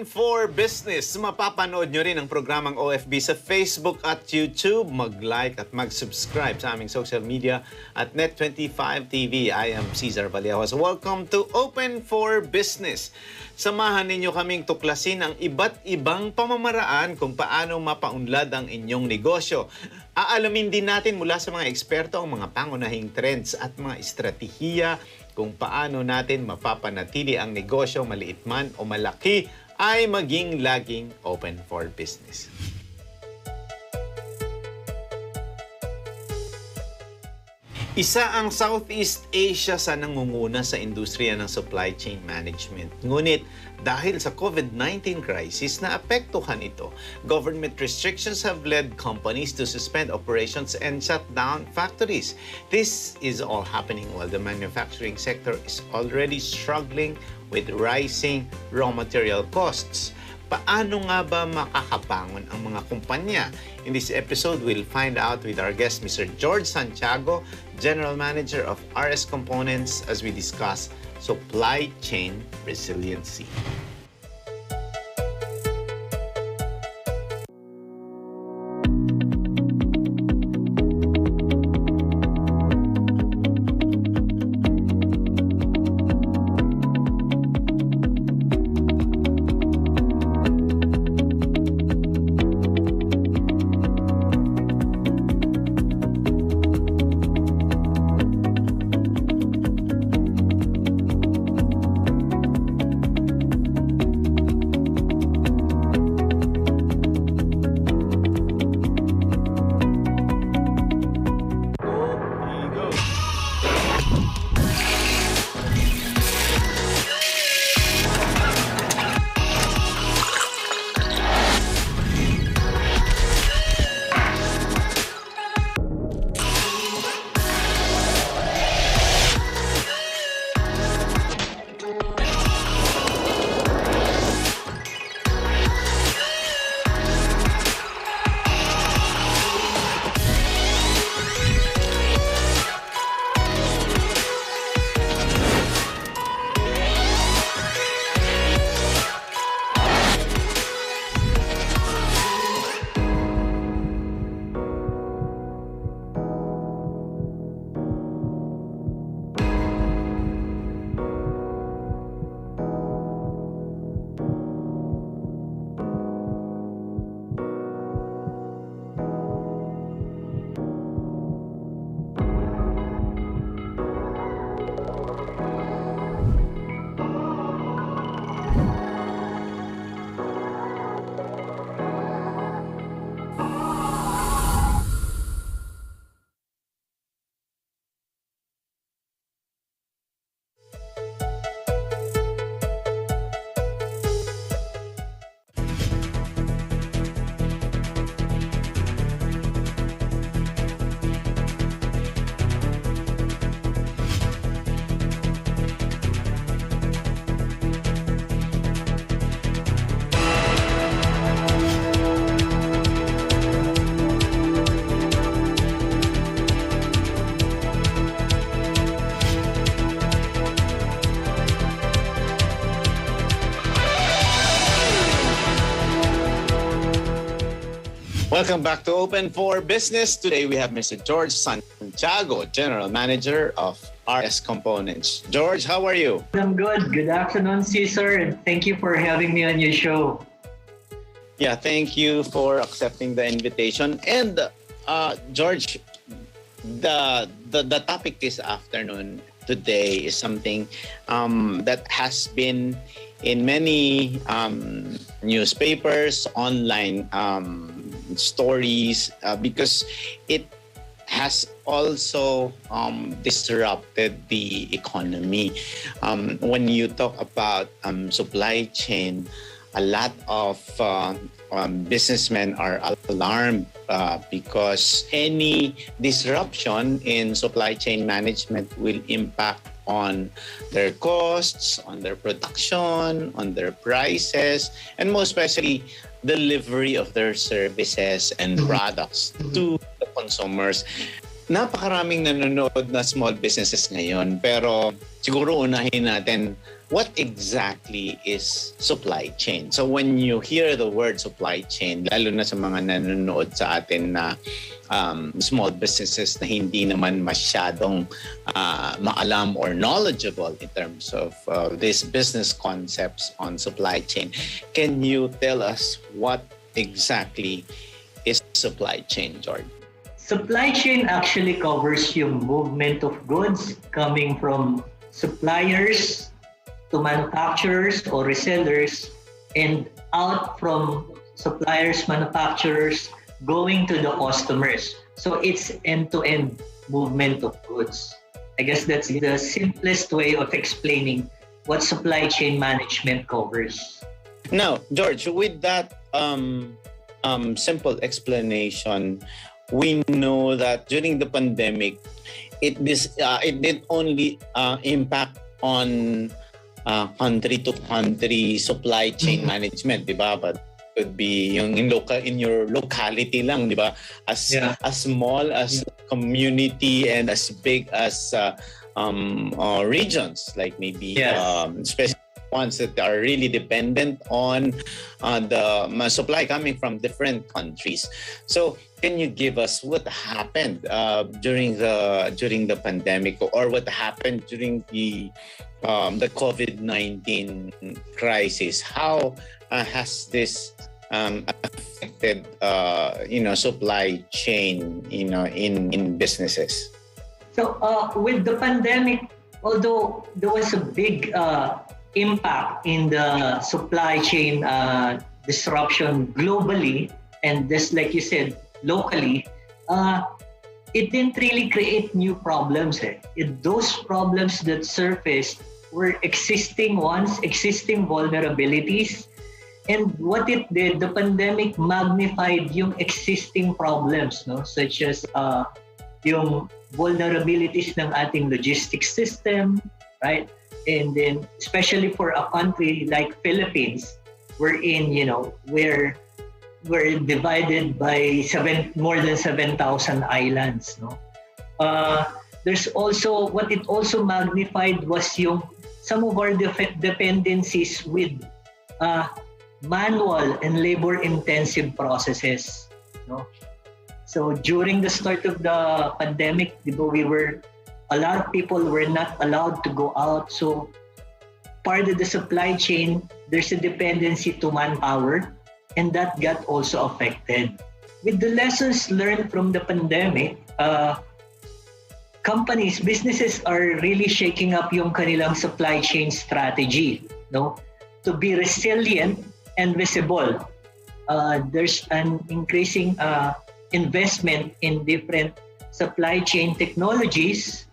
For business, mapapanood nyo rin ang programang OFB sa Facebook at YouTube. Mag-like at mag-subscribe sa aming social media at Net25 TV. I am Cesar Vallejos. Welcome to Open for Business. Samahan ninyo kaming tuklasin ang iba't ibang pamamaraan kung paano mapaunlad ang inyong negosyo. Aalamin din natin mula sa mga eksperto ang mga pangunahing trends at mga estratehiya kung paano natin mapapanatili ang negosyo, maliit man o malaki, ay maging laging open for business. Isa ang Southeast Asia sa nangunguna sa industriya ng supply chain management. Ngunit dahil sa COVID-19 crisis, naapektuhan ito. Government restrictions have led companies to suspend operations and shut down factories. This is all happening while the manufacturing sector is already struggling with rising raw material costs. Paano nga ba makakabangon ang mga kumpanya? In this episode, we'll find out with our guest, Mr. George Santiago, General Manager of RS Components, as we discuss supply chain resiliency. Welcome back to Open for Business. Today we have Mr. George Santiago, General Manager of RS Components. George, how are you? I'm good. Good afternoon, Cesar, and thank you for having me on your show. Yeah, thank you for accepting the invitation. And George, the topic this afternoon today is something that has been in many newspapers, online stories, because it has also disrupted the economy. When you talk about supply chain, a lot of businessmen are alarmed because any disruption in supply chain management will impact on their costs, on their production, on their prices, and most especially delivery of their services and products to the consumers. Napakaraming nanonood na small businesses ngayon, pero siguro unahin natin what exactly is supply chain? So when you hear the word supply chain, lalo na sa mga nanonood sa atin na small businesses na hindi naman masyadong maalam or knowledgeable in terms of these business concepts on supply chain, can you tell us what exactly is supply chain, George? Supply chain actually covers yung movement of goods coming from suppliers to manufacturers or resellers and out from suppliers, manufacturers, going to the customers. So it's end-to-end movement of goods. I guess that's the simplest way of explaining what supply chain management covers. Now, George, with that simple explanation, we know that during the pandemic, it did only impact on country to country supply chain management, di ba? But could be yung in your locality lang, di ba? As small as community and as big as regions, like maybe especially ones that are really dependent on the supply coming from different countries. So can you give us what happened during the pandemic, or what happened during the COVID-19 crisis? How has this affected supply chain in businesses? So with the pandemic, although there was a big impact in the supply chain disruption globally, and just like you said, locally, it didn't really create new problems. Those problems that surfaced were existing ones, existing vulnerabilities. And what it did, the pandemic magnified yung existing problems, no? Such as yung vulnerabilities ng ating logistics system, right? And then, especially for a country like Philippines, wherein, we're divided by more than 7,000 islands. No, there's also what it also magnified was some of our dependencies with manual and labor-intensive processes. No, so during the start of the pandemic, a lot of people were not allowed to go out. So part of the supply chain, there's a dependency to manpower, and that got also affected. With the lessons learned from the pandemic, businesses are really shaking up yung kanilang supply chain strategy, no? To be resilient and visible. There's an increasing investment in different supply chain technologies,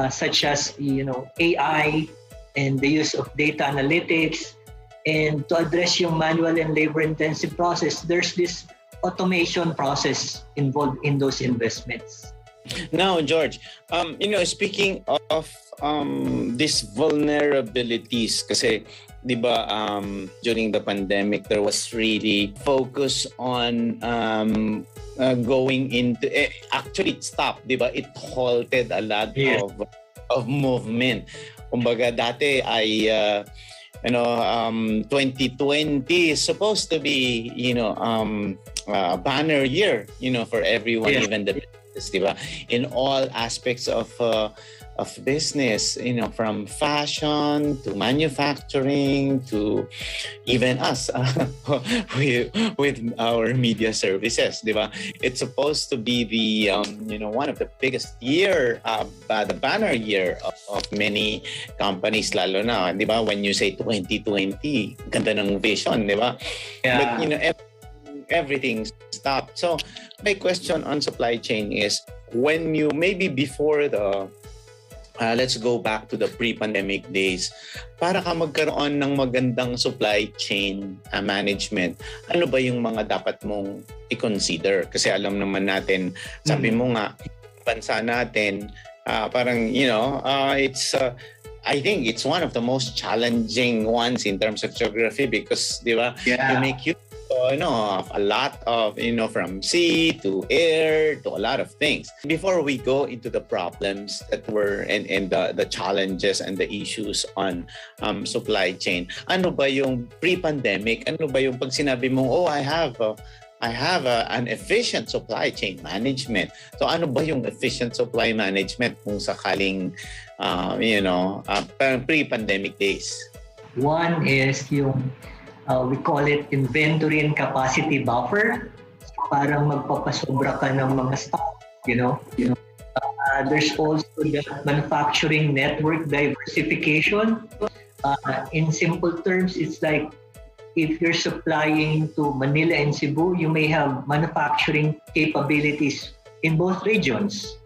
such as AI and the use of data analytics. And to address yung manual and labor-intensive process, there's this automation process involved in those investments. Now, George, speaking of these vulnerabilities, kasi di ba during the pandemic there was really focus on going into actually it stopped, di ba? It halted a lot of movement. Kumbaga dati ay 2020 is supposed to be a banner year for everyone, even the business, di ba? In all aspects of business, from fashion to manufacturing to even us with our media services, di ba? It's supposed to be the one of the biggest year, the banner year of many companies, lalo na, di ba? When you say 2020, ganda ng vision, di ba? Yeah. But everything stopped. So my question on supply chain is, when you maybe before the let's go back to the pre-pandemic days, para ka magkaroon ng magandang supply chain management, ano ba yung mga dapat mong i-consider? Kasi alam naman natin, sabi mo nga, bansa natin, parang, it's, I think it's one of the most challenging ones in terms of geography because, di ba, you make use a lot of, from sea to air to a lot of things. Before we go into the problems that were and the challenges and the issues on supply chain, ano ba yung pre-pandemic? Ano ba yung pag sinabi mo, I have an efficient supply chain management. So ano ba yung efficient supply management kung sakaling, pre-pandemic days? One is yung we call it inventory and capacity buffer. So parang magpapasobra ka ng mga stock, there's also the manufacturing network diversification. In simple terms, it's like if you're supplying to Manila and Cebu, you may have manufacturing capabilities in both regions.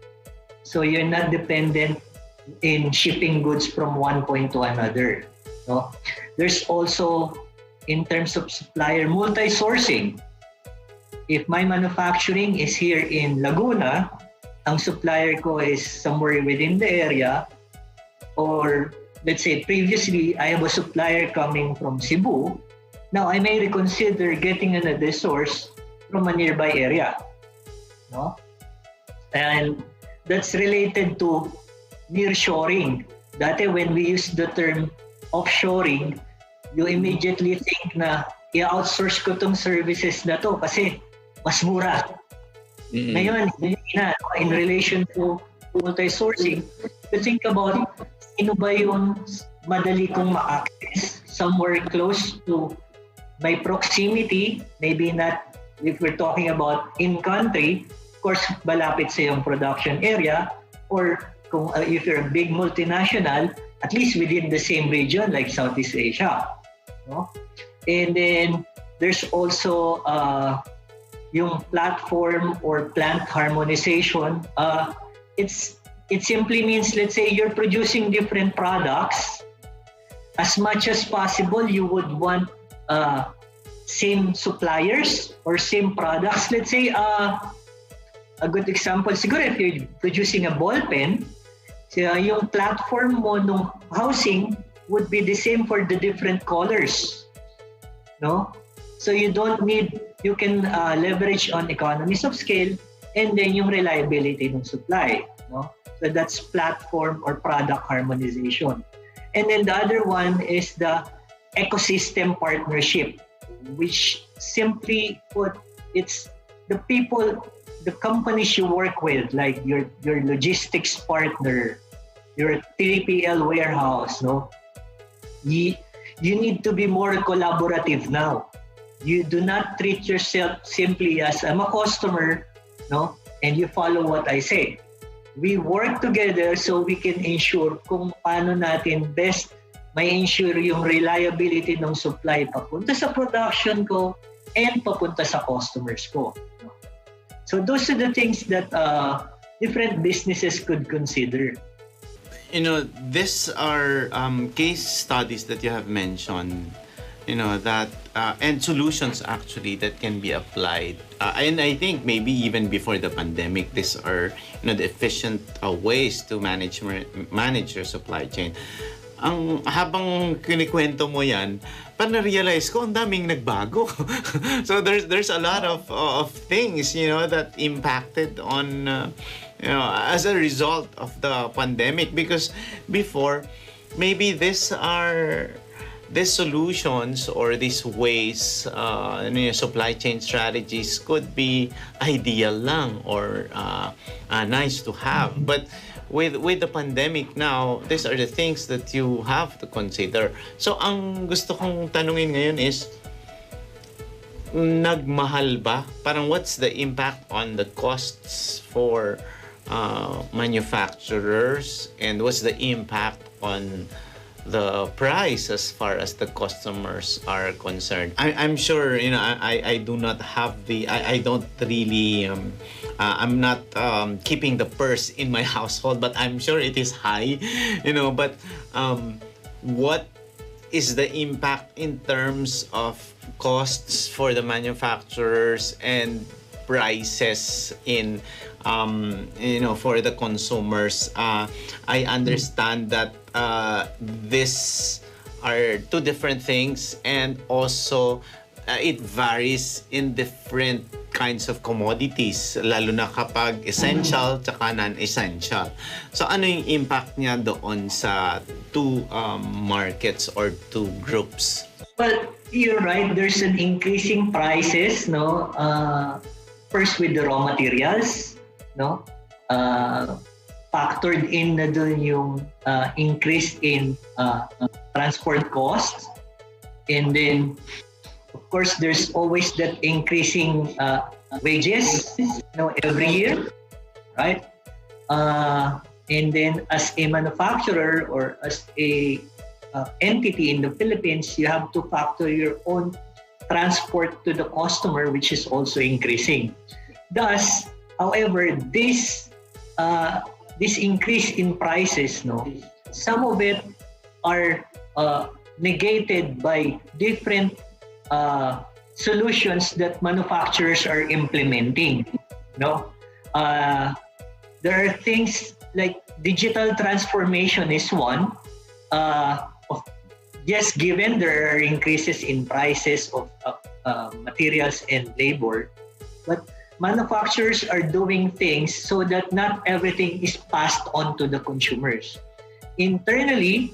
So you're not dependent in shipping goods from one point to another. No? There's also, in terms of supplier, multi-sourcing. If my manufacturing is here in Laguna, ang supplier ko is somewhere within the area, or let's say previously I have a supplier coming from Cebu, now I may reconsider getting another source from a nearby area. No? And that's related to nearshoring. Dati when we use the term offshoring, you immediately think na i-outsource ko tong services na to kasi mas mura. Mm-hmm. Ngayon, in relation to multi-sourcing, you think about sino ba yung madali kong ma-access somewhere close to my proximity, maybe not if we're talking about in-country, of course, malapit sa yung production area, or kung if you're a big multinational, at least within the same region like Southeast Asia. No? And then there's also yung platform or plant harmonization. It simply means, let's say you're producing different products. As much as possible, you would want same suppliers or same products. Let's say a good example, siguro if you're producing a ball pen, yung platform mo nung housing would be the same for the different colors, no? So you can leverage on economies of scale and then yung reliability ng supply, no? So that's platform or product harmonization. And then the other one is the ecosystem partnership, which simply put, it's the people, the companies you work with, like your logistics partner, your 3PL warehouse, no? You need to be more collaborative now. You do not treat yourself simply as I'm a customer, no? And you follow what I say. We work together so we can ensure kung paano natin best may ensure yung reliability ng supply papunta sa production ko and papunta sa customers ko. So those are the things that different businesses could consider. These are case studies that you have mentioned, that and solutions actually that can be applied. And I think maybe even before the pandemic, these are the efficient ways to manage your supply chain. Ang habang kinikwento mo yan, na-realize ko ang daming nagbago. So there's a lot of things that impacted on as a result of the pandemic, because before maybe these solutions or these ways, supply chain strategies could be ideal lang or nice to have, but with the pandemic now, these are the things that you have to consider. So ang gusto kong tanungin ngayon is, nagmahal ba? Parang what's the impact on the costs for manufacturers, and what's the impact on the price as far as the customers are concerned? I'm sure I do not have I don't really I'm not keeping the purse in my household, but I'm sure it is high, but what is the impact in terms of costs for the manufacturers and prices in for the consumers? I understand that these are two different things, and also it varies in different kinds of commodities, lalo na kapag essential tsaka non-essential. So ano yung impact niya doon sa two markets or two groups? Well, you're right. There's an increasing prices, no? First with the raw materials, no? Factored in na dun yung increase in transport costs. And then, of course, there's always that increasing wages, every year, right? And then, as a manufacturer or as a entity in the Philippines, you have to factor your own transport to the customer, which is also increasing. Thus, however, this increase in prices, some of it are negated by different solutions that manufacturers are implementing. There are things like digital transformation is one. Yes, given there are increases in prices of materials and labor, but manufacturers are doing things so that not everything is passed on to the consumers. Internally,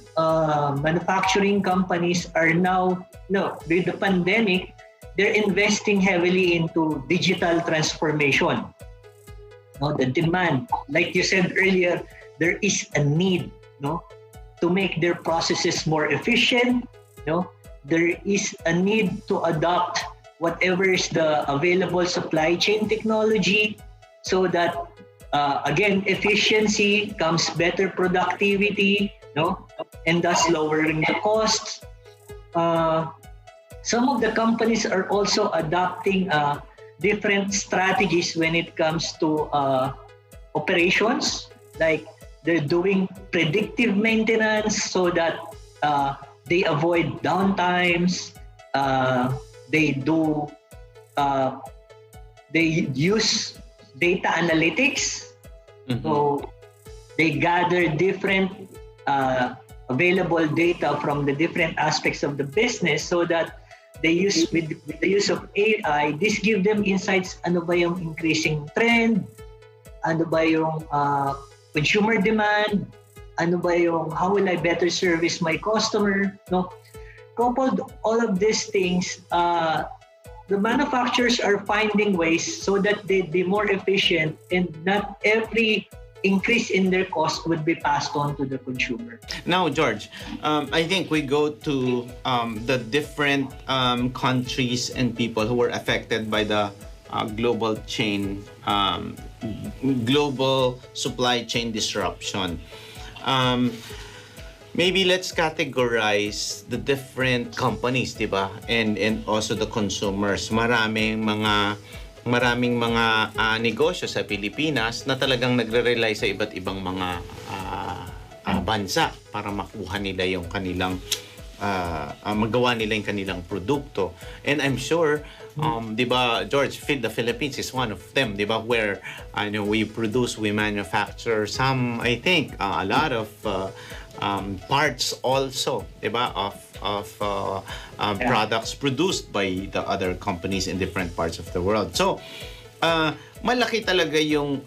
manufacturing companies are now, with the pandemic, they're investing heavily into digital transformation. The demand, like you said earlier, there is a need, to make their processes more efficient. There is a need to adopt whatever is the available supply chain technology so that, again, efficiency comes better productivity, and thus lowering the costs. Some of the companies are also adopting different strategies when it comes to operations, like they're doing predictive maintenance so that they avoid downtimes. They use data analytics. Mm-hmm. So they gather different available data from the different aspects of the business so that they use with the use of AI, this give them insights. Ano ba yung increasing trend? Ano ba yung consumer demand? Ano ba yung how will I better service my customer? Coupled all of these things, the manufacturers are finding ways so that they be more efficient and not every increase in their cost would be passed on to the consumer. Now, George, I think we go to the different countries and people who were affected by the global supply chain disruption. Maybe let's categorize the different companies, di ba? And also the consumers. Maraming mga negosyo sa Pilipinas na talagang nagre-rely sa iba't ibang mga bansa para makuha nila yung kanilang magawa nila yung kanilang produkto. And I'm sure, di ba, George, Feed the Philippines is one of them, di ba, where we produce, we manufacture some, I think, a lot of parts also, di ba, of products produced by the other companies in different parts of the world. So, malaki talaga yung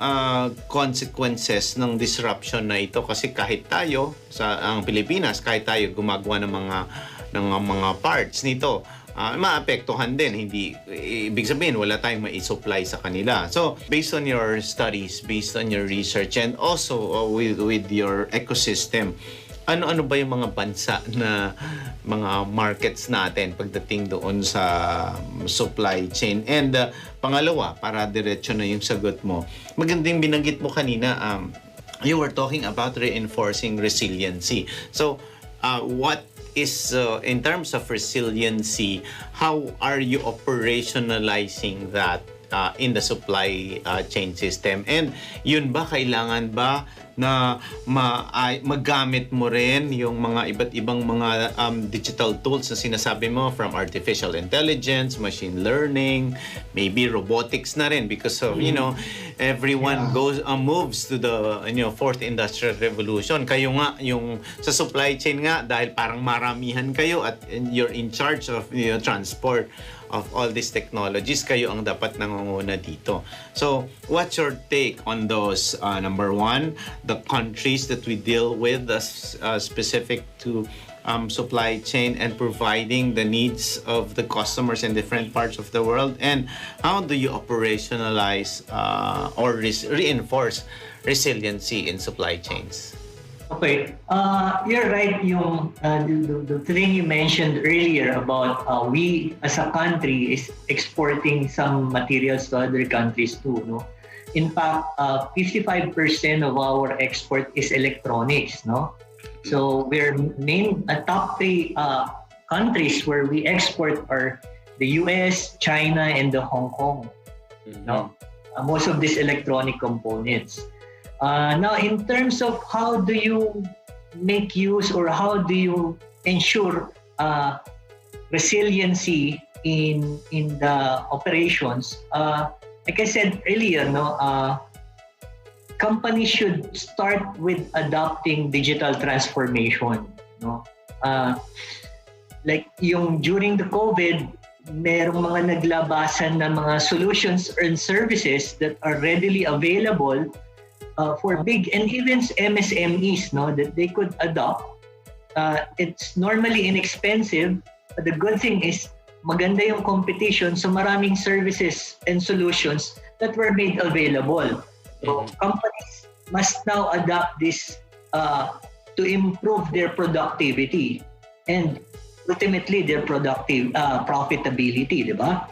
consequences ng disruption na ito kasi kahit tayo sa ang Pilipinas, kahit tayo gumagawa ng mga parts nito, maapektuhan din. Hindi ibig sabihin wala tayong mai-supply sa kanila. So, based on your studies, based on your research, and also with your ecosystem, ano ba yung mga bansa na mga markets natin pagdating doon sa supply chain? And pangalawa, para diretso na yung sagot mo, magandang binanggit mo kanina, you were talking about reinforcing resiliency. So, what is, in terms of resiliency, how are you operationalizing that in the supply chain system? And yun ba, kailangan ba na magamit mo rin yung mga iba't ibang mga digital tools na sinasabi mo, from artificial intelligence, machine learning, maybe robotics na rin because of, everyone moves to the fourth industrial revolution. Kayo nga, yung sa supply chain nga, dahil parang maramihan kayo at you're in charge of transport, of all these technologies, kayo ang dapat nangunguna dito. So, what's your take on those? Number one, the countries that we deal with specific to supply chain and providing the needs of the customers in different parts of the world, and how do you operationalize or reinforce resiliency in supply chains? Okay, you're right. The thing you mentioned earlier about we as a country is exporting some materials to other countries too. No, in fact, 55% of our export is electronics. No, so we're top three countries where we export are the U.S., China, and the Hong Kong. Mm-hmm. No, most of these electronic components. Now, in terms of how do you make use or how do you ensure resiliency in the operations, like I said earlier, companies should start with adopting digital transformation. No, like during the COVID, merong mga naglabasan na mga solutions and services that are readily available for big and even MSMEs, that they could adopt. It's normally inexpensive, but the good thing is maganda yung competition, so maraming services and solutions that were made available. So companies must now adopt this to improve their productivity and ultimately their profitability, di ba?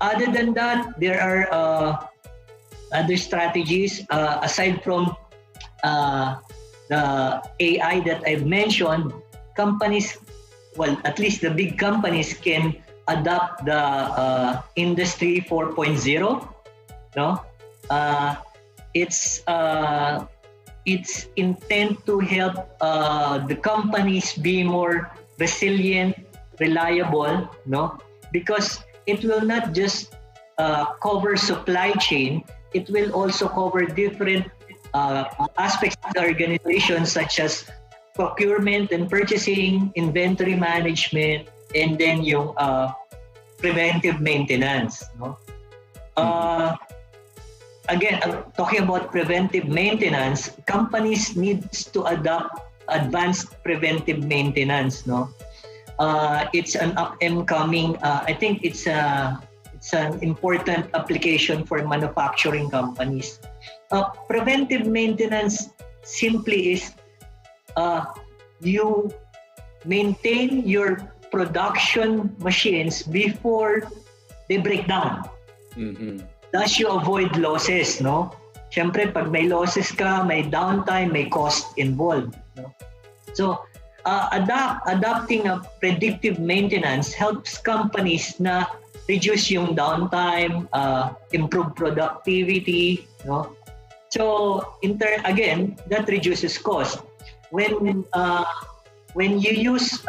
Other than that, there are other strategies aside from the AI that I've mentioned. Companies, well, at least the big companies can adopt the Industry 4.0. No, it's intent to help the companies be more resilient, reliable. No, because it will not just cover supply chain. It will also cover different aspects of the organization, such as procurement and purchasing, inventory management, and then yung preventive maintenance. No? Again, talking about preventive maintenance, companies needs to adopt advanced preventive maintenance. No, it's an up and coming. I think it's an important application for manufacturing companies. Preventive maintenance simply is you maintain your production machines before they break down. Mm-hmm. Thus, you avoid losses, no? Siyempre, pag may losses ka, may downtime, may cost involved. No? So, adopting a predictive maintenance helps companies na reduce yung downtime, improve productivity, no? So, again, that reduces cost. When you use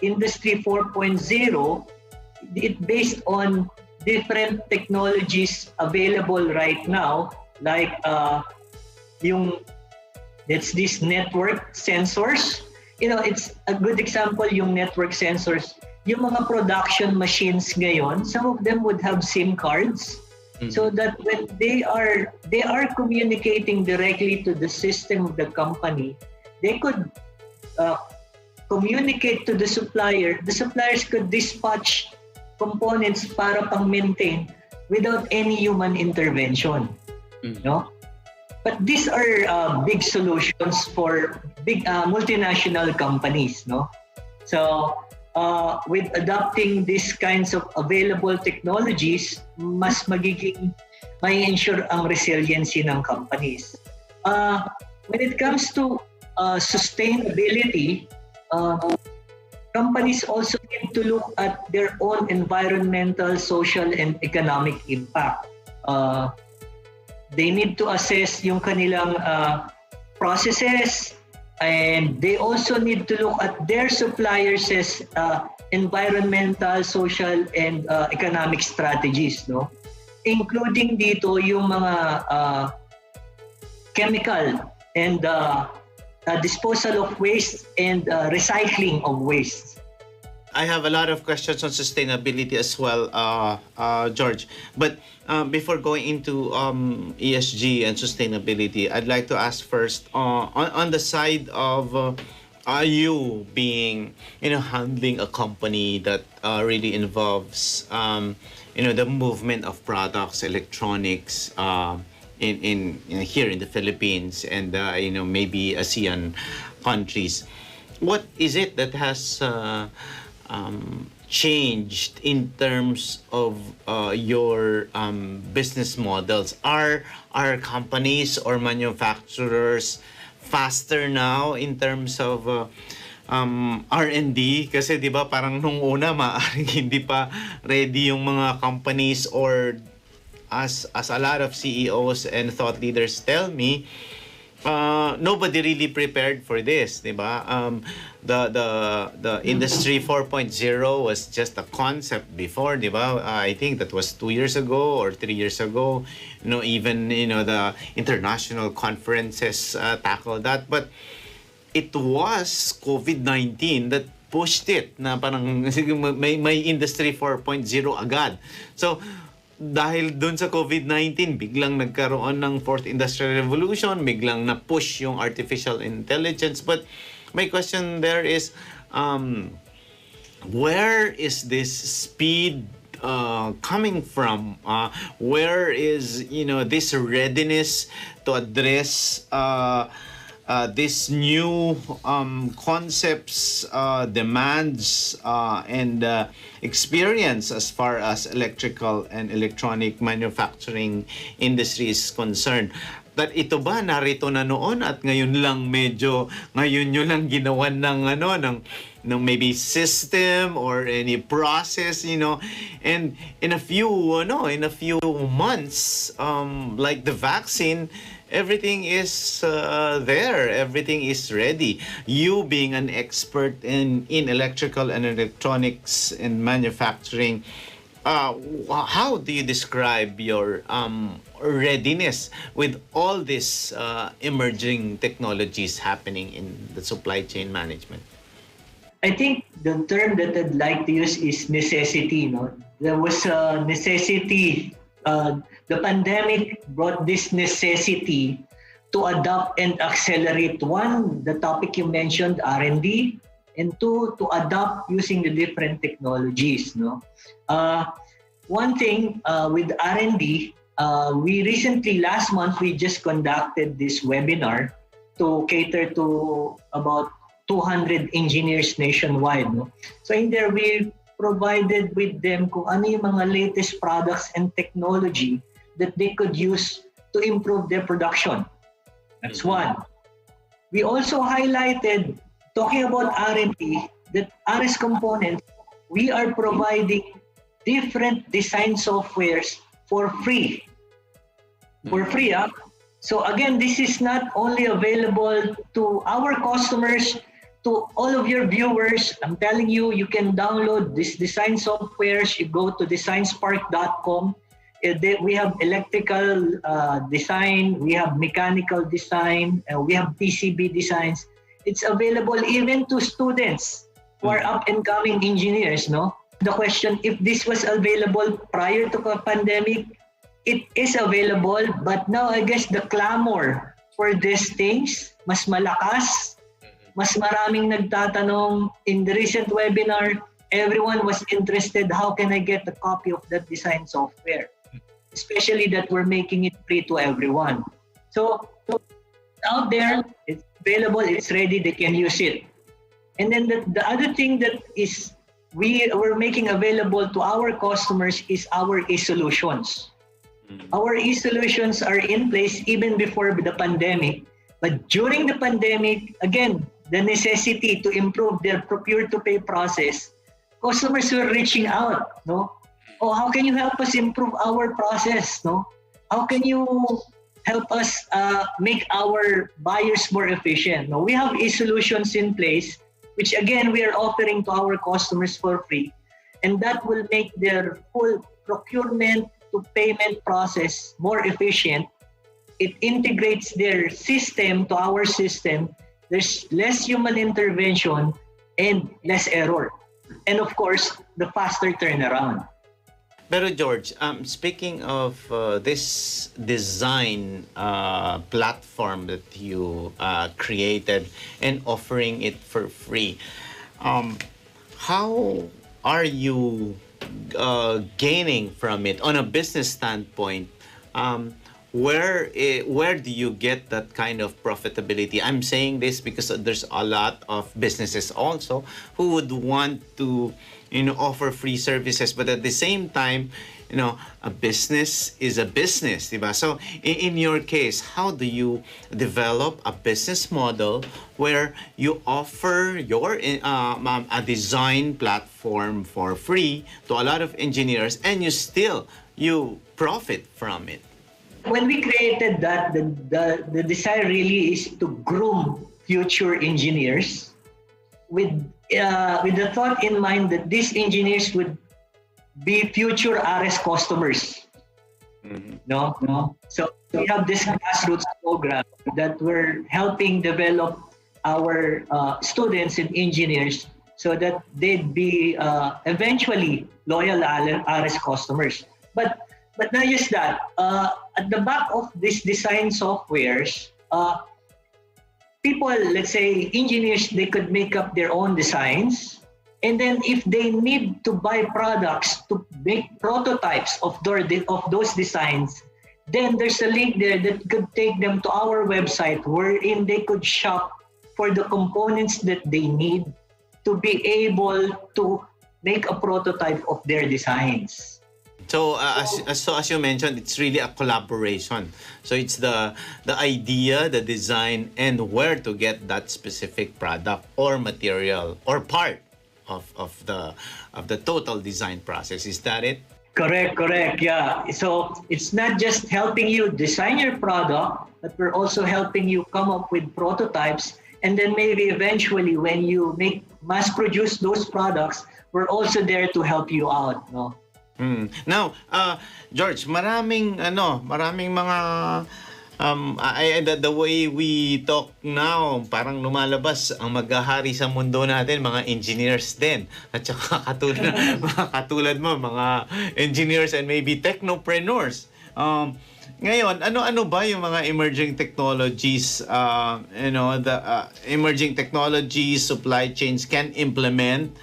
Industry 4.0, it's based on different technologies available right now, like these network sensors. It's a good example, yung network sensors. Yung mga production machines ngayon, some of them would have SIM cards, so that when they are communicating directly to the system of the company, they could communicate to the supplier. The suppliers could dispatch components para pang-maintain without any human intervention. No? But these are big solutions for big multinational companies. No? So, with adopting these kinds of available technologies, mas may ensure ang resiliency ng companies. When it comes to sustainability, companies also need to look at their own environmental, social, and economic impact. They need to assess yung kanilang processes, and they also need to look at their suppliers' environmental, social, and economic strategies, no? Including dito yung mga chemical and disposal of waste and recycling of waste. I have a lot of questions on sustainability as well, George. But before going into ESG and sustainability, I'd like to ask first on the side of are you being, handling a company that really involves, the movement of products, electronics, in here in the Philippines and maybe ASEAN countries. What is it that has changed in terms of your business models? Are companies or manufacturers faster now in terms of R&D? Kasi 'di ba parang nung una maaaring hindi pa ready yung mga companies, or as a lot of CEOs and thought leaders tell me, nobody really prepared for this, 'di ba? The industry 4.0 was just a concept before, 'di ba? I think that was 2 years ago or 3 years ago. Even the international conferences tackle that, but it was COVID-19 that pushed it na parang may industry 4.0 agad. So dahil dun sa COVID-19, biglang nagkaroon ng fourth industrial revolution, biglang na-push yung artificial intelligence. But my question there is, where is this speed coming from? Where is, this readiness to address this new concepts, demands, and experience as far as electrical and electronic manufacturing industry is concerned? That ito ba narito na noon at ngayon nyo lang ginawan ng maybe system or any process, and in a few months, like the vaccine, everything is there. Everything is ready. You being an expert in electrical and electronics and manufacturing, how do you describe your readiness with all these emerging technologies happening in the supply chain management? I think the term that I'd like to use is necessity. There was a necessity. The pandemic brought this necessity to adopt and accelerate, one, the topic you mentioned, R&D, and two, to adopt using the different technologies. One thing with R&D, we recently, last month, we just conducted this webinar to cater to about 200 engineers nationwide. So in there, we provided with them kung ano yung mga latest products and technology that they could use to improve their production. That's one. We also highlighted, talking about R&D, that RS Components, we are providing different design softwares for free. For free, So again, this is not only available to our customers, to all of your viewers. I'm telling you, you can download this design softwares. You go to designspark.com. We have electrical design, we have mechanical design, we have PCB designs. It's available even to students who are up-and-coming engineers. The question, if this was available prior to the pandemic, it is available, but now I guess the clamor for these things, mas malakas, mas maraming nagtatanong. In the recent webinar, everyone was interested, how can I get a copy of that design software? Especially that we're making it free to everyone. So out there, it's available, it's ready, they can use it. And then the other thing that is we're making available to our customers is our e-solutions. Our e-solutions are in place even before the pandemic. But during the pandemic, again, the necessity to improve their procure-to-pay process, customers were reaching out. Oh, how can you help us improve our process? How can you help us make our buyers more efficient? We have e-solutions in place, which again, we are offering to our customers for free. And that will make their full procurement to payment process more efficient. It integrates their system to our system. There's less human intervention and less error. and of course, the faster turnaround. Pero George, speaking of this design platform that you created and offering it for free, how are you gaining from it on a business standpoint? Where do you get that kind of profitability? I'm saying this because there's a lot of businesses also who would want to, offer free services, but at the same time, a business is a business, diba? So in your case, how do you develop a business model where you offer a design platform for free to a lot of engineers, and you profit from it? When we created that, the desire really is to groom future engineers with the thought in mind that these engineers would be future RS customers. No. So we have this grassroots program that we're helping develop our students and engineers so that they'd be eventually loyal RS customers. But not just that. At the back of these design softwares, people, let's say engineers, they could make up their own designs. And then if they need to buy products to make prototypes of those designs, then there's a link there that could take them to our website wherein they could shop for the components that they need to be able to make a prototype of their designs. So as you mentioned, it's really a collaboration. So it's the idea, the design, and where to get that specific product or material or part of the total design process. Is that it? Correct. Yeah. So it's not just helping you design your product, but we're also helping you come up with prototypes. And then maybe eventually when you mass produce those products, we're also there to help you out. No? Now, George, maraming mga the way we talk now, parang lumalabas ang maghahari sa mundo natin, mga engineers din. At saka katulad mo, mga engineers and maybe technopreneurs. Ngayon, ano ba yung mga emerging technologies, the emerging technologies supply chains can implement,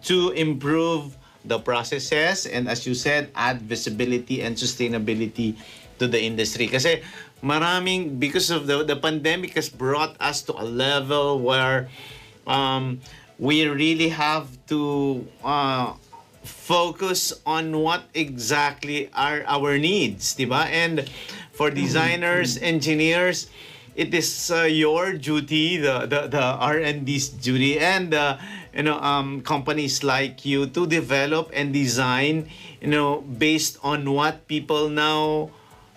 to improve the processes and, as you said, add visibility and sustainability to the industry? Kasi because of the pandemic has brought us to a level where we really have to focus on what exactly are our needs, diba? And for designers, engineers, it is your duty, the R&D's duty, and companies like you to develop and design, based on what people now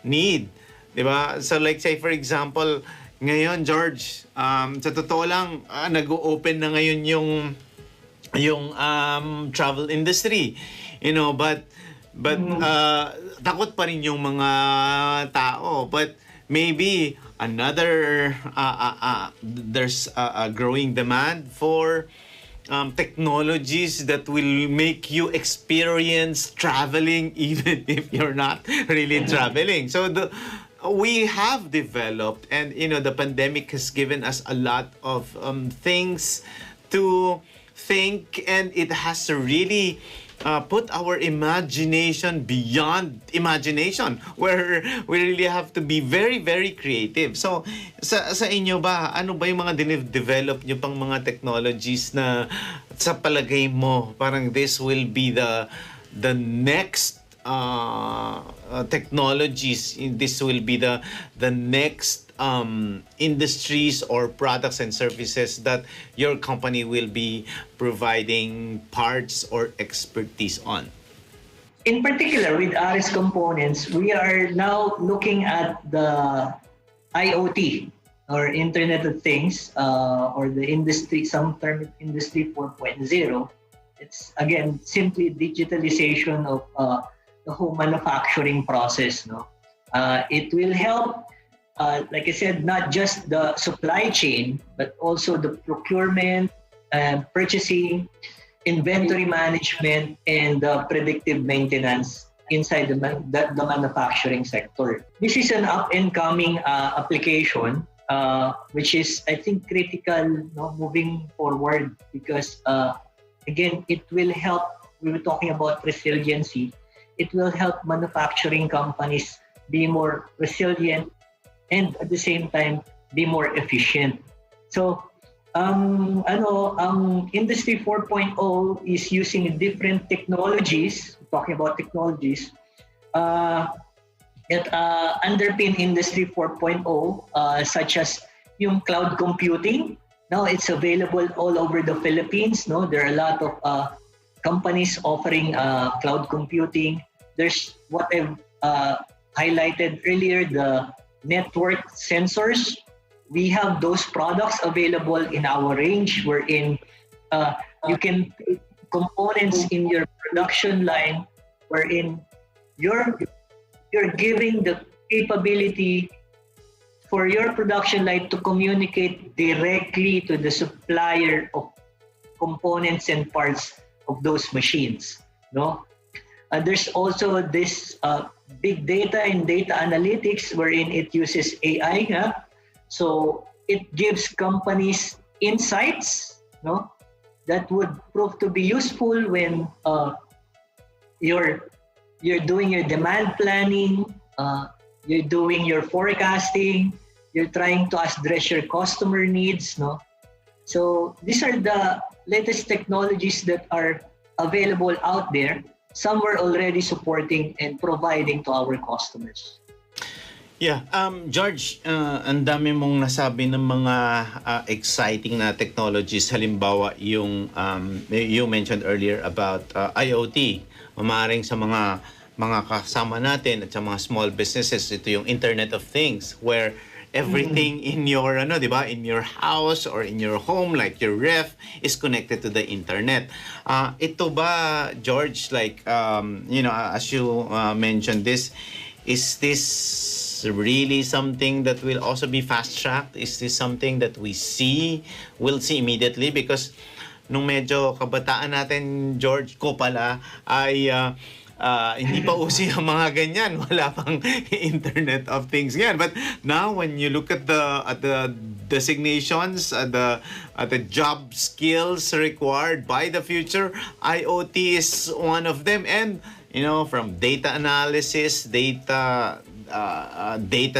need, diba? So like say for example, ngayon George, sa totoo lang, nag-open na ngayon yung travel industry, but takot pa rin yung mga tao, but maybe there's a growing demand for technologies that will make you experience traveling even if you're not really traveling. So we have developed, and the pandemic has given us a lot of things to think, and it has really put our imagination beyond imagination, where we really have to be very, very creative. So, sa inyo ba, ano ba yung mga develop nyo pang mga technologies na sa palagay mo, parang this will be the next technologies, this will be the next industries or products and services that your company will be providing parts or expertise on? In particular, with Aris Components, we are now looking at the IoT, or Internet of Things, or the industry, some term it Industry 4.0. It's again simply digitalization of the whole manufacturing process. No, it will help. Like I said, not just the supply chain, but also the procurement and purchasing, inventory management, and predictive maintenance inside the manufacturing sector. This is an up-and-coming application, which is, I think, critical, moving forward because, again, it will help. We were talking about resiliency. It will help manufacturing companies be more resilient and at the same time be more efficient. So, Industry 4.0 is using different technologies, talking about technologies, that underpin Industry 4.0, such as yung cloud computing. Now it's available all over the Philippines. No, there are a lot of companies offering cloud computing. There's what I've highlighted earlier, the network sensors. We have those products available in our range wherein you can put components in your production line wherein you're giving the capability for your production line to communicate directly to the supplier of components and parts of those machines. No? There's also this big data and data analytics wherein it uses AI. So it gives companies insights, that would prove to be useful when you're doing your demand planning, you're doing your forecasting, you're trying to address your customer needs. So these are the latest technologies that are available out there. Some we're already supporting and providing to our customers. Yeah, George, ang dami mong nasabi ng mga exciting na technologies. Halimbawa, yung you mentioned earlier about IoT. Maaaring sa mga kasama natin at sa mga small businesses, ito yung Internet of Things where everything in your in your house or in your home, like your ref, is connected to the internet. Ito ba, George, like as you mentioned this, is this really something that will also be fast-tracked? Is this something that we'll see immediately? Because nung medyo kabataan natin, George, ko pala, ay hindi pa uso yung mga ganyan. Wala pang Internet of Things yan. But now, when you look at the designations, at the job skills required by the future, IoT is one of them. And from data analysis, data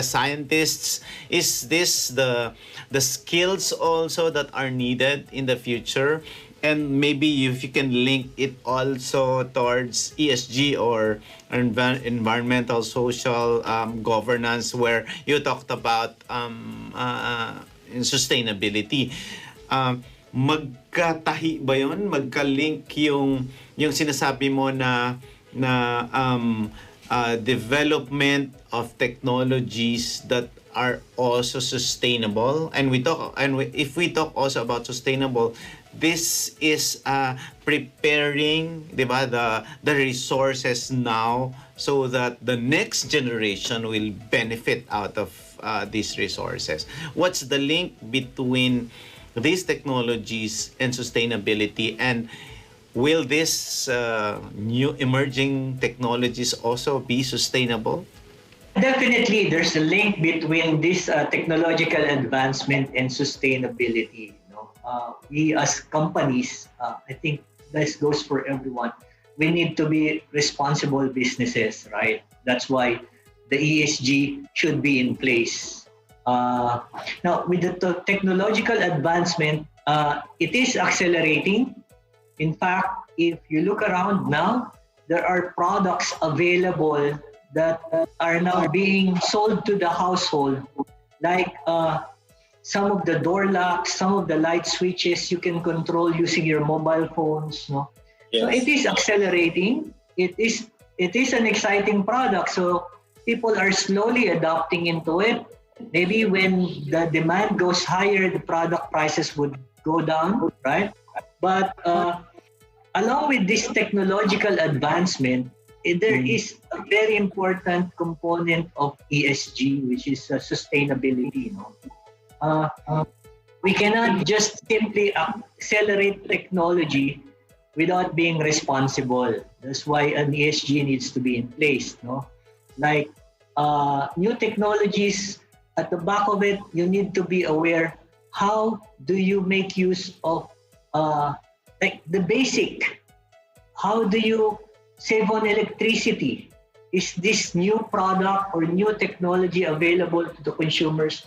scientists, is this the skills also that are needed in the future? And maybe if you can link it also towards ESG or environmental social governance, where you talked about sustainability. Magkatahi ba yun? Magka-link yung sinasabi mo na development of technologies that are also sustainable, if we talk also about sustainable, this is preparing, diba, the resources now so that the next generation will benefit out of these resources. What's the link between these technologies and sustainability, and will these new emerging technologies also be sustainable? Definitely, there's a link between this technological advancement and sustainability. We as companies, I think this goes for everyone. We need to be responsible businesses, right? That's why the ESG should be in place. Now, with the technological advancement, it is accelerating. In fact, if you look around now, there are products available that are now being sold to the household, like some of the door locks, some of the light switches you can control using your mobile phones. Yes. So it is accelerating. It is an exciting product. So people are slowly adopting into it. Maybe when the demand goes higher, the product prices would go down, right? But along with this technological advancement, there is a very important component of ESG, which is sustainability. We cannot just simply accelerate technology without being responsible. That's why an ESG needs to be in place, no? Like new technologies, at the back of it, you need to be aware how do you make use of like the basic. How do you save on electricity? Is this new product or new technology available to the consumers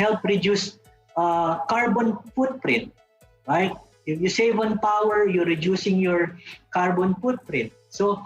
help reduce carbon footprint, right? If you save on power, you're reducing your carbon footprint. So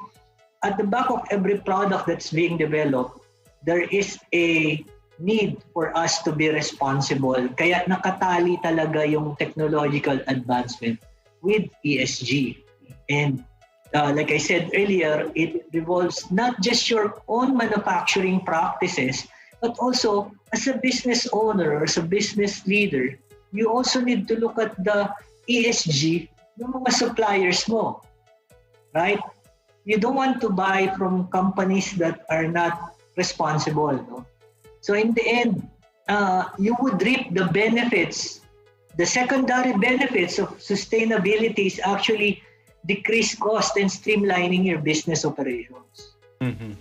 at the back of every product that's being developed, there is a need for us to be responsible. Kaya nakatali talaga yung technological advancement with ESG. And like I said earlier, it revolves not just your own manufacturing practices, but also as a business owner or as a business leader, you also need to look at the ESG ng mga suppliers mo, right? You don't want to buy from companies that are not responsible, no? So in the end, you would reap the benefits. The secondary benefits of sustainability is actually decrease cost and streamlining your business operations. Mm-hmm.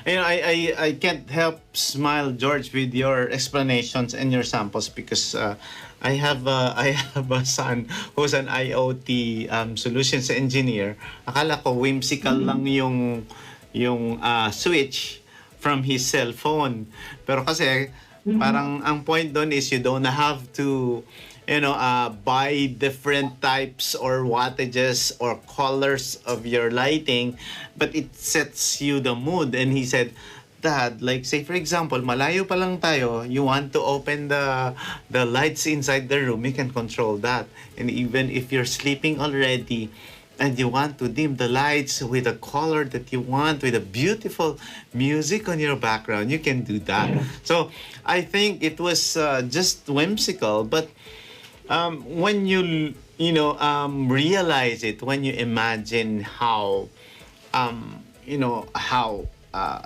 You know, I can't help smile, George, with your explanations and your samples because I have a son who's an IoT solutions engineer. Akala ko whimsical lang yung switch from his cell phone. Pero kasi parang ang point doon is you don't have to buy different types or wattages or colors of your lighting, but it sets you the mood. And he said, Dad, like say for example, malayo pa lang tayo, you want to open the lights inside the room, you can control that. And even if you're sleeping already and you want to dim the lights with a color that you want, with a beautiful music on your background, you can do that. So I think it was just whimsical, but when you realize it, when you imagine how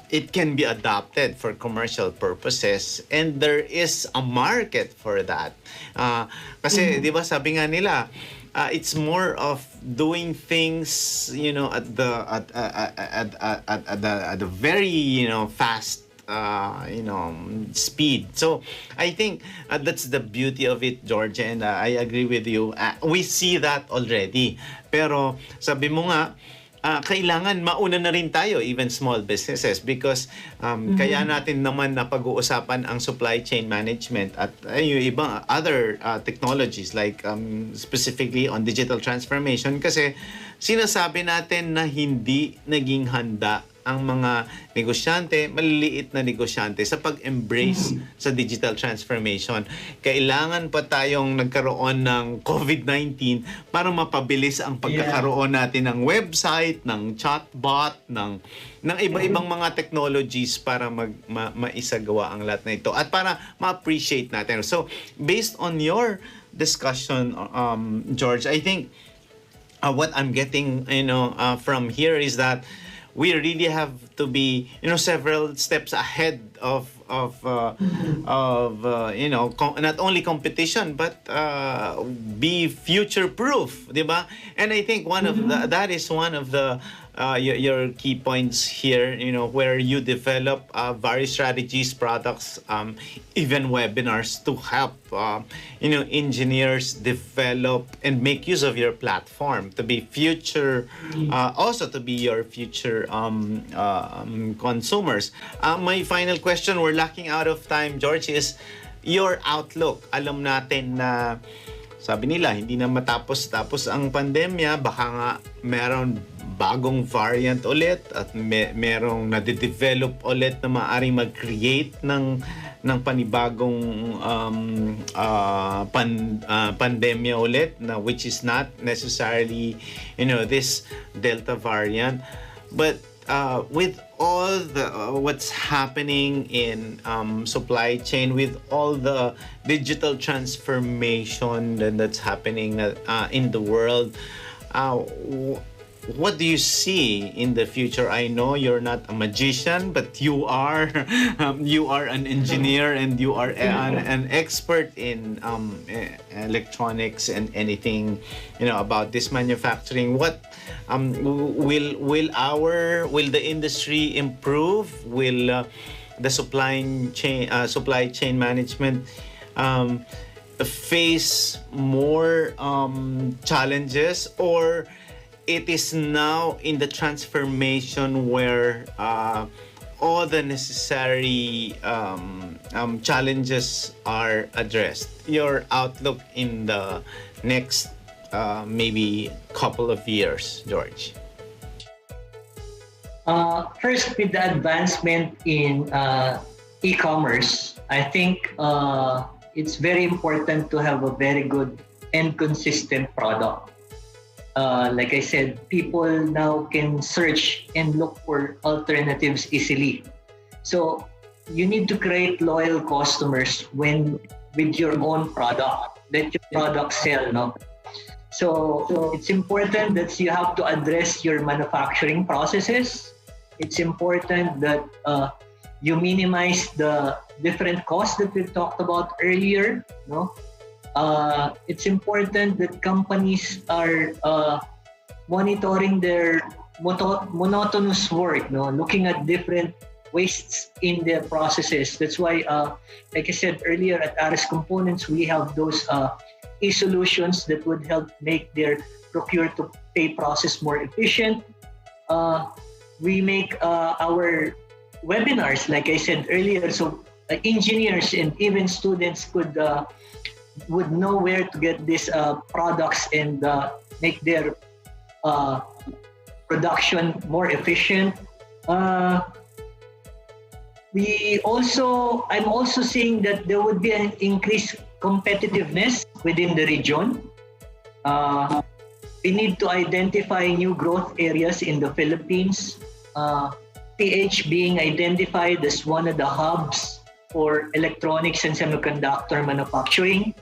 it can be adopted for commercial purposes, and there is a market for that. Kasi, di ba, sabi nga nila, it's more of doing things, at the very, fast speed. So I think that's the beauty of it, George, and I agree with you. We see that already. Pero sabi mo nga, kailangan mauna na rin tayo, even small businesses, because kaya natin naman na pag-uusapan ang supply chain management at yung ibang other technologies like specifically on digital transformation, kasi sinasabi natin na hindi naging handa ang mga negosyante, maliliit na negosyante sa pag-embrace sa digital transformation. Kailangan pa tayong nagkaroon ng COVID-19 para mapabilis ang pagkakaroon natin ng website, ng chatbot, ng iba-ibang mga technologies para maisagawa ang lahat na ito at para ma-appreciate natin. So, based on your discussion, George, I think what I'm getting from here is that we really have to be several steps ahead of not only competition but be future proof, di ba? And I think that is one of the your key points here, where you develop various strategies, products, even webinars to help engineers develop and make use of your platform to be future, also to be your future consumers. My final question, we're lacking out of time, George, is your outlook. Alam natin na sabi nila, hindi na matapos ang pandemya, baka nga meron bagong variant ulit at merong nade-develop ulit na maaaring mag-create ng panibagong pandemya ulit, na which is not necessarily this Delta variant. But with all the what's happening in supply chain, with all the digital transformation that's happening in the world, what do you see in the future? I know you're not a magician, but you are you are an engineer and you are an expert in electronics and anything, about this manufacturing. What will the industry improve? Will the supply chain management face more challenges, or it is now in the transformation where all the necessary challenges are addressed? Your outlook in the next maybe couple of years, George. First, with the advancement in e-commerce, I think it's very important to have a very good and consistent product. Like I said, people now can search and look for alternatives easily. So you need to create loyal customers with your own product. Let your product sell, no? So it's important that you have to address your manufacturing processes. It's important that you minimize the different costs that we talked about earlier, no? It's important that companies are monitoring their monotonous work, no? Looking at different wastes in their processes. That's why, like I said earlier, at Aris Components, we have those e-solutions that would help make their procure-to-pay process more efficient. We make our webinars, like I said earlier, so engineers and even students would know where to get these products and make their production more efficient. I'm also seeing that there would be an increased competitiveness within the region. We need to identify new growth areas in the Philippines. PH being identified as one of the hubs for electronics and semiconductor manufacturing.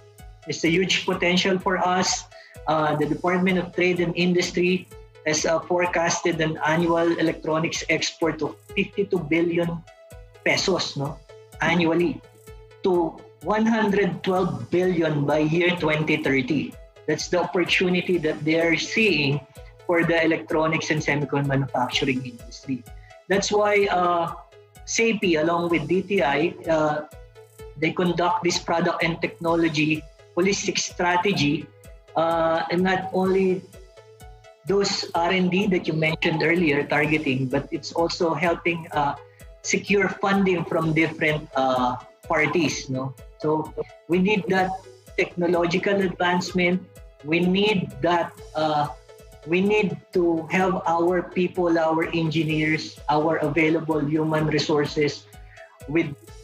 It's a huge potential for us. The Department of Trade and Industry has forecasted an annual electronics export of 52 billion pesos, no, annually, to 112 billion by year 2030. That's the opportunity that they are seeing for the electronics and semiconductor manufacturing industry. That's why SAPI, along with DTI, they conduct this product and technology holistic strategy, and not only those R&D that you mentioned earlier, targeting, but it's also helping secure funding from different parties. No, so we need that technological advancement. We need that. We need to have our people, our engineers, our available human resources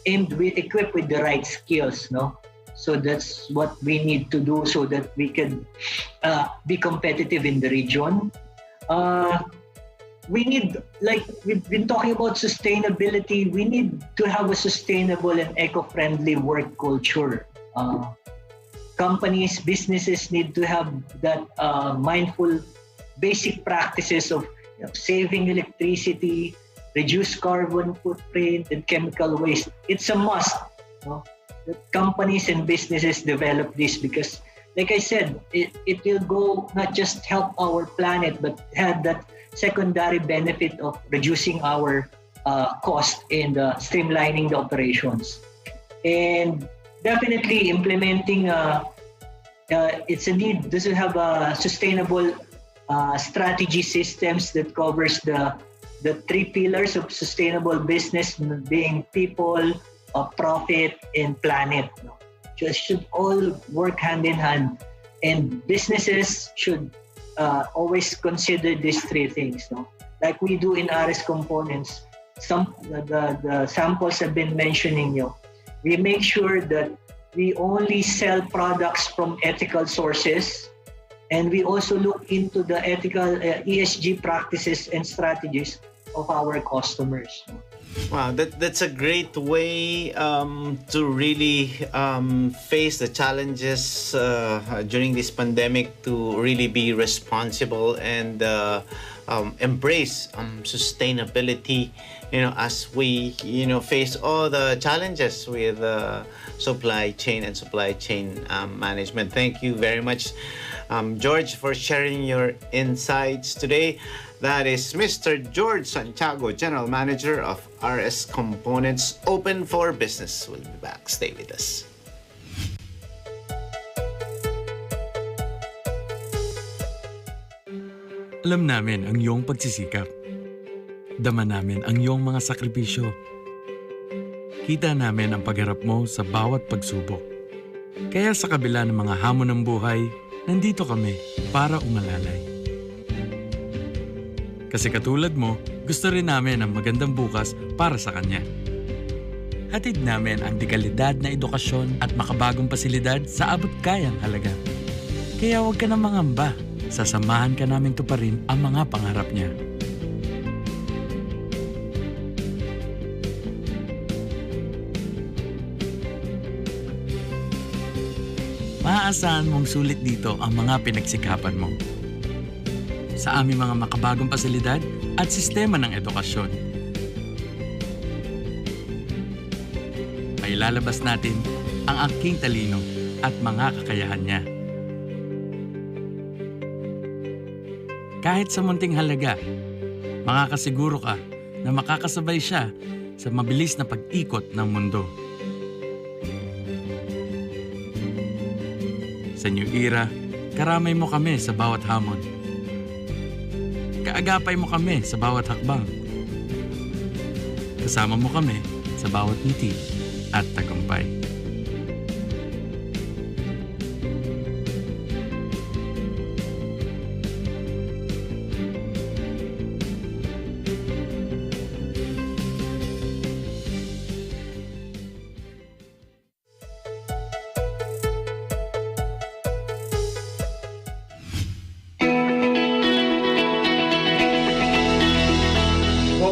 equipped with the right skills. No, so that's what we need to do so that we can be competitive in the region. We need, like we've been talking about sustainability, we need to have a sustainable and eco-friendly work culture. Companies, businesses need to have that mindful basic practices of saving electricity, reduce carbon footprint, and chemical waste. It's a must, no? That companies and businesses develop this, because, like I said, it will go not just help our planet, but have that secondary benefit of reducing our cost and streamlining the operations. And definitely implementing, it's a need. This will have a sustainable strategy systems that covers the three pillars of sustainable business, being people, profit, and planet. Just should all work hand in hand, and businesses should always consider these three things. No? Like we do in Aris Components, the samples have been mentioning. We make sure that we only sell products from ethical sources, and we also look into the ethical ESG practices and strategies of our customers. Wow, that's a great way to really face the challenges during this pandemic, to really be responsible and embrace sustainability. As we face all the challenges with supply chain and supply chain management. Thank you very much, George, for sharing your insights today. That is Mr. George Santiago, General Manager of RS Components, open for business. We'll be back. Stay with us. Alam namin ang iyong pagsisikap. Dama namin ang iyong mga sakripisyo. Kita namin ang pagharap mo sa bawat pagsubok. Kaya sa kabila ng mga hamon ng buhay, nandito kami para umalalay. Kasi katulad mo, gusto rin namin ang magandang bukas para sa kanya. Hatid namin ang dekalidad na edukasyon at makabagong pasilidad sa abot kayang halaga. Kaya huwag ka na mangamba, sasamahan ka namin tuparin ang mga pangarap niya. Maaasahan mong sulit dito ang mga pinagsikapan mo. Sa aming mga makabagong pasilidad at sistema ng edukasyon. Mailalabas natin ang aking talino at mga kakayahan niya. Kahit sa munting halaga, makakasiguro ka na makakasabay siya sa mabilis na pag-ikot ng mundo. Sa new era, karamay mo kami sa bawat hamon. Kaagapay mo kami sa bawat hakbang. Kasama mo kami sa bawat ngiti at tagumpay.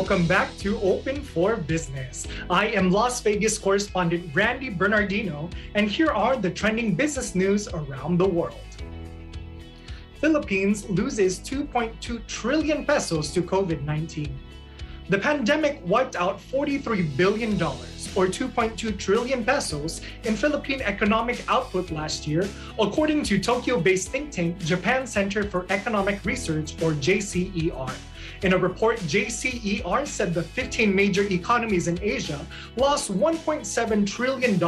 Welcome back to Open for Business. I am Las Vegas correspondent Randy Bernardino, and here are the trending business news around the world. Philippines loses 2.2 trillion pesos to COVID-19. The pandemic wiped out $43 billion, or 2.2 trillion pesos, in Philippine economic output last year, according to Tokyo-based think tank Japan Center for Economic Research, or JCER. In a report, JCER said the 15 major economies in Asia lost $1.7 trillion,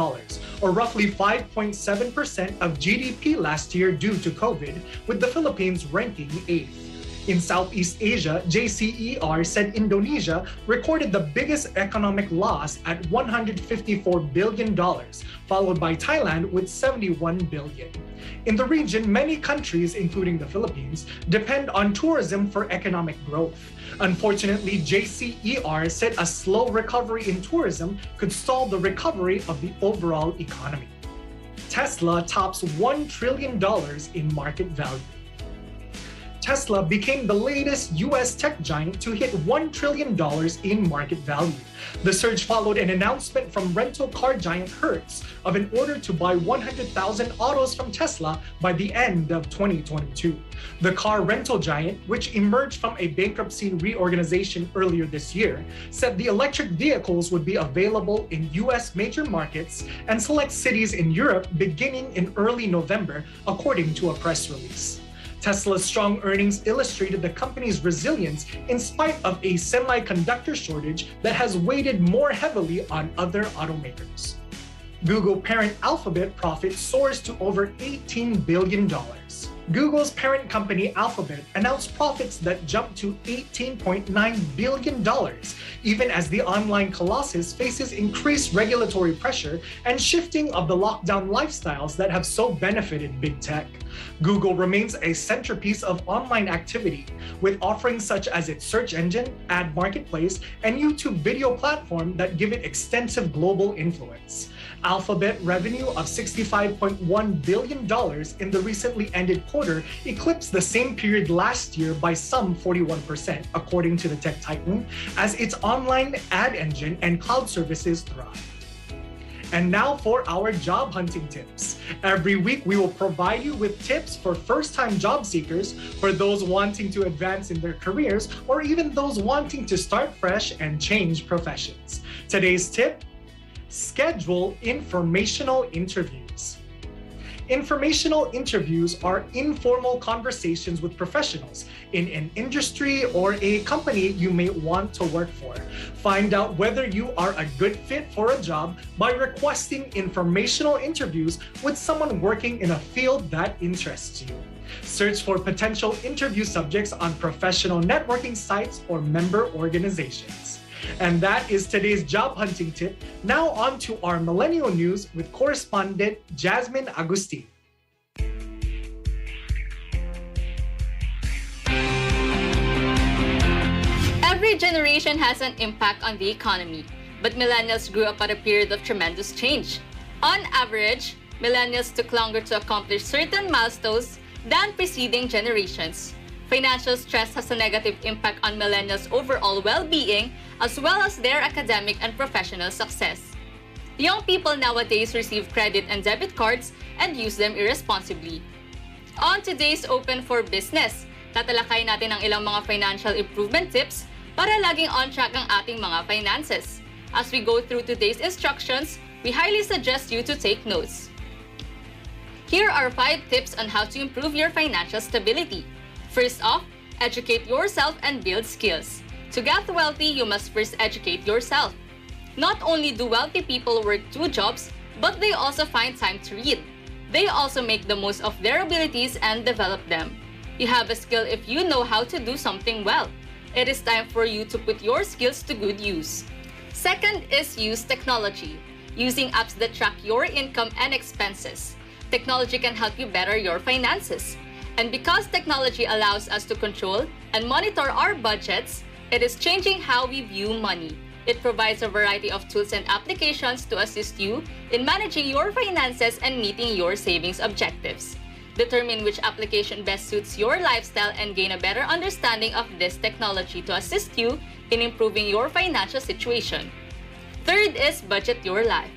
or roughly 5.7% of GDP last year due to COVID, with the Philippines ranking 8th. In Southeast Asia, JCER said Indonesia recorded the biggest economic loss at $154 billion, followed by Thailand with $71 billion. In the region, many countries, including the Philippines, depend on tourism for economic growth. Unfortunately, JCER said a slow recovery in tourism could stall the recovery of the overall economy. Tesla tops $1 trillion in market value. Tesla became the latest US tech giant to hit $1 trillion in market value. The surge followed an announcement from rental car giant Hertz of an order to buy 100,000 autos from Tesla by the end of 2022. The car rental giant, which emerged from a bankruptcy reorganization earlier this year, said the electric vehicles would be available in US major markets and select cities in Europe beginning in early November, according to a press release. Tesla's strong earnings illustrated the company's resilience in spite of a semiconductor shortage that has weighed more heavily on other automakers. Google parent Alphabet profit soars to over $18 billion. Google's parent company Alphabet announced profits that jumped to $18.9 billion, even as the online colossus faces increased regulatory pressure and shifting of the lockdown lifestyles that have so benefited big tech. Google remains a centerpiece of online activity, with offerings such as its search engine, ad marketplace, and YouTube video platform that give it extensive global influence. Alphabet revenue of $65.1 billion in the recently ended quarter eclipsed the same period last year by some 41%, according to the tech titan, as its online ad engine and cloud services thrive. And now for our job hunting tips. Every week, we will provide you with tips for first-time job seekers, for those wanting to advance in their careers, or even those wanting to start fresh and change professions. Today's tip: schedule informational interviews. Informational interviews are informal conversations with professionals in an industry or a company you may want to work for. Find out whether you are a good fit for a job by requesting informational interviews with someone working in a field that interests you. Search for potential interview subjects on professional networking sites or member organizations. And that is today's job hunting tip. Now on to our Millennial News with correspondent Jasmine Agustin. Every generation has an impact on the economy, but millennials grew up at a period of tremendous change. On average, millennials took longer to accomplish certain milestones than preceding generations. Financial stress has a negative impact on millennials' overall well-being as well as their academic and professional success. Young people nowadays receive credit and debit cards and use them irresponsibly. On today's Open for Business, tatalakay natin ang ilang mga financial improvement tips para laging on track ang ating mga finances. As we go through today's instructions, we highly suggest you to take notes. Here are 5 tips on how to improve your financial stability. First off, educate yourself and build skills. To get wealthy, you must first educate yourself. Not only do wealthy people work 2 jobs, but they also find time to read. They also make the most of their abilities and develop them. You have a skill if you know how to do something well. It is time for you to put your skills to good use. Second is use technology, using apps that track your income and expenses. Technology can help you better your finances. And because technology allows us to control and monitor our budgets, it is changing how we view money. It provides a variety of tools and applications to assist you in managing your finances and meeting your savings objectives. Determine which application best suits your lifestyle and gain a better understanding of this technology to assist you in improving your financial situation. Third is budget your life.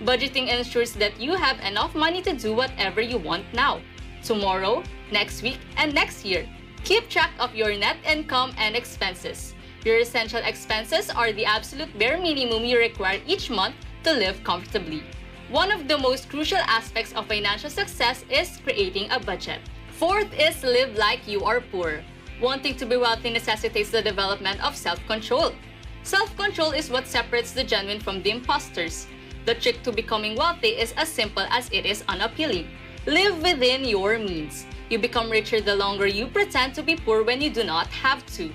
Budgeting ensures that you have enough money to do whatever you want now, tomorrow, next week, and next year. Keep track of your net income and expenses. Your essential expenses are the absolute bare minimum you require each month to live comfortably. One of the most crucial aspects of financial success is creating a budget. Fourth is live like you are poor. Wanting to be wealthy necessitates the development of self-control. Self-control is what separates the genuine from the imposters. The trick to becoming wealthy is as simple as it is unappealing. Live within your means. You become richer the longer you pretend to be poor when you do not have to.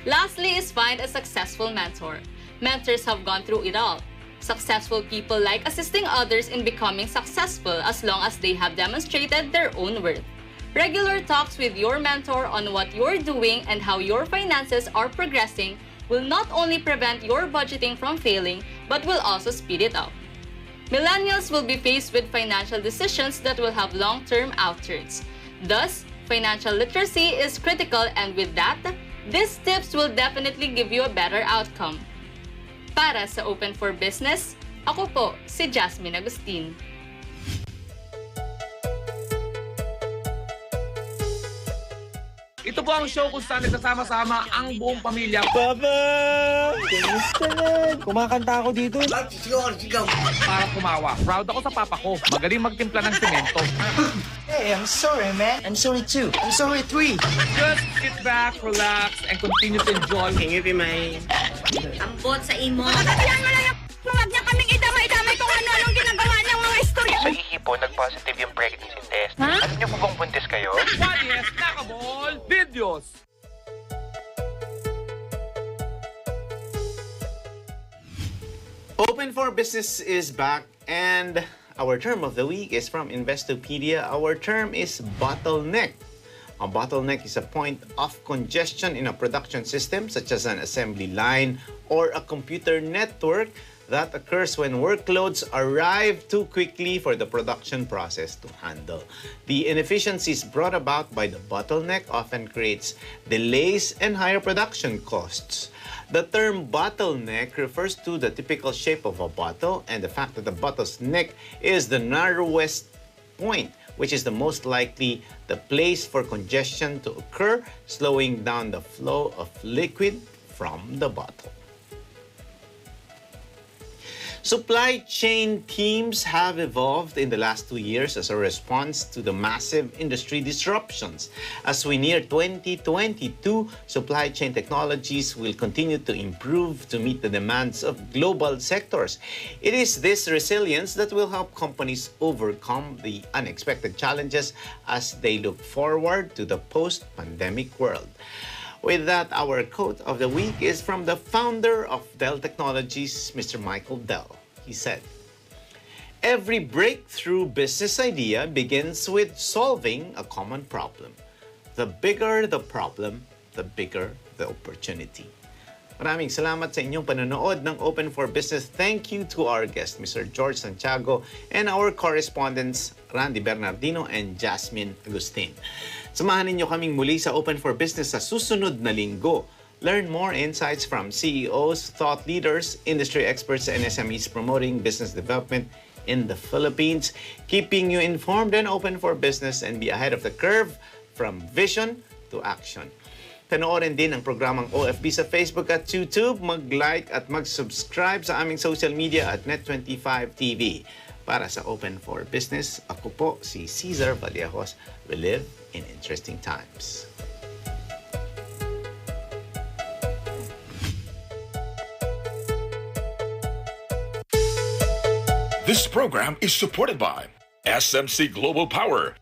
Lastly is find a successful mentor. Mentors have gone through it all. Successful people like assisting others in becoming successful as long as they have demonstrated their own worth. Regular talks with your mentor on what you're doing and how your finances are progressing will not only prevent your budgeting from failing, but will also speed it up. Millennials will be faced with financial decisions that will have long-term outturns. Thus, financial literacy is critical, and with that, these tips will definitely give you a better outcome. Para sa Open for Business, ako po si Jasmine Agustin. Ito po ang show kung saan nagsasama-sama ang buong pamilya. Papa! Kamusta na? Kumakanta ako dito. Para kumawa. Proud ako sa papa ko. Magaling magtimpla ng semento. Hey, I'm sorry, man. I'm sorry too. I'm sorry, 3. Just sit back, relax, and continue to enjoy. Can you be my... Ambot sa imo. Yan mo lang yung huwag niya kaming idamay-damay kung ano-anong ginagawa niyang mga istorya. Sa ihipo, nag-positive yung pregnancy test. Ha? Alam niyo po bang buntis kayo? Yes, nakaball, videos. Open for Business is back, and Our term of the week is from Investopedia. Our term is bottleneck. A bottleneck is a point of congestion in a production system such as an assembly line or a computer network that occurs when workloads arrive too quickly for the production process to handle. The inefficiencies brought about by the bottleneck often creates delays and higher production costs. The term bottleneck refers to the typical shape of a bottle and the fact that the bottle's neck is the narrowest point, which is the most likely the place for congestion to occur, slowing down the flow of liquid from the bottle. Supply chain teams have evolved in the last 2 years as a response to the massive industry disruptions. As we near 2022, supply chain technologies will continue to improve to meet the demands of global sectors. It is this resilience that will help companies overcome the unexpected challenges as they look forward to the post-pandemic world. With that, our quote of the week is from the founder of Dell Technologies, Mr. Michael Dell. He said, "Every breakthrough business idea begins with solving a common problem. The bigger the problem, the bigger the opportunity." Maraming salamat sa inyong panonood ng Open for Business. Thank you to our guest, Mr. George Santiago, and our correspondents, Randy Bernardino and Jasmine Agustin. Samahan ninyo kaming muli sa Open for Business sa susunod na linggo. Learn more insights from CEOs, thought leaders, industry experts, and SMEs promoting business development in the Philippines, keeping you informed and open for business and be ahead of the curve from vision to action. Panoorin din ang programang OFB sa Facebook at YouTube. Mag-like at mag-subscribe sa aming social media at Net25 TV. Para sa Open for Business, ako po si Cesar Vallejos. We live in interesting times. This program is supported by SMC Global Power,